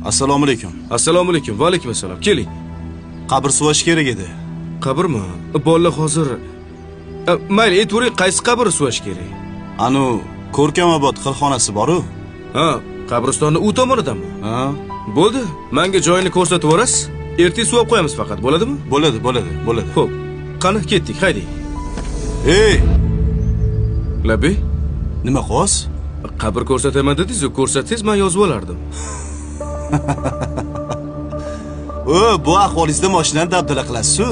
Assalomu alaykum. Assalomu alaykum. Va alaykum assalom. Keling. Qabr suvash kerak edi. Qabrmi? Bolalar hozir mayli, aytavering, qaysi qabr suvash kerak? Anu Ko'rkamobod qilxonasi bor-ku. Ha, qabristonni u tomonidanmi? Ha, Bo'ldi. Menga joyini ko'rsatib o'rasiz. Ertaga suvab qo'yamiz faqat, bo'ladimi? bo'ladi. Xo'p. Qani ketdik, hayding. Ey, Labey, nima qilyapsiz? qabr ko'rsataman dedingiz-ku, ko'rsatsangiz men yozib olardim. Bu ahvolingizda mashinani dabdala qilasiz-ku.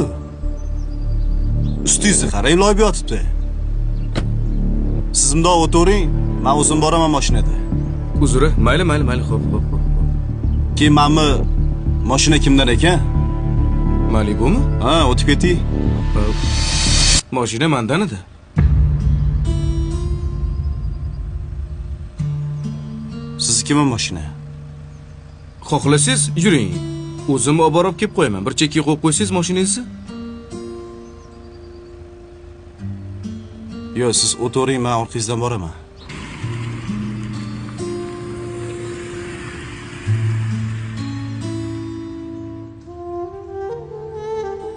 Ustingizni qarang, loyib yotibdi. Siz bundoq o'tiring, men o'zim boraman mashinada. Uzr, mayli, xo'p. Keyin menmi mashina kimdan ekan? Malibumi? Ha, o'tib keting. Mashina mendan edi. Siznikimi mashina? Xohlasangiz yuring. O'zim olib borib kelib qo'yaman. Bir chekkaga qo'yib qo'ysangiz mashinangizni. Yo'q, siz o'tiring, men orqangizdan boraman.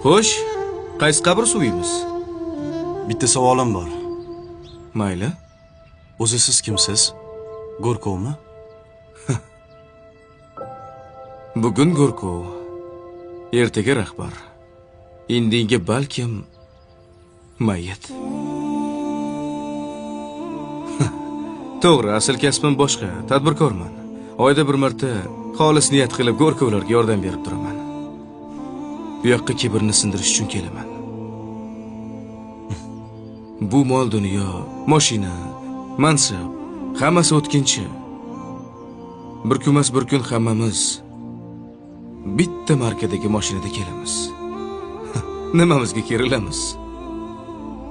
Xo'sh, qaysi qabr suviymiz? Bitta savolim bor. Mayli. O'zi siz kimsiz? Go'rkovmi? Bugun Go'rkov, ertaga rahbar. Indinga balkim mayyit. To'g'ri, asl kasbim boshqa, tadbirkorman. Oyda bir marta xolis niyat qilib Go'rkovlarga yordam berib turaman. Bu yoqqa kibrni sindirish uchun kelaman. Bu mol dunyo, mashina, mansab, hammasi o'tkinchi. Bir kunmas bir kun hammamiz bitta markadagi mashinada kelamiz. Nimamizga kerilamiz?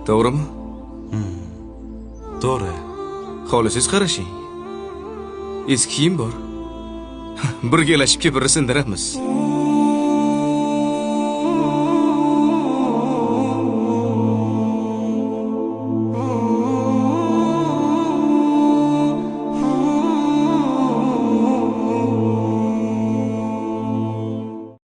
To'g'rimi? To'g'ri. Xohlasangiz qarashing. Eski kiyim bor. Birgalashib kibrni sindiramiz.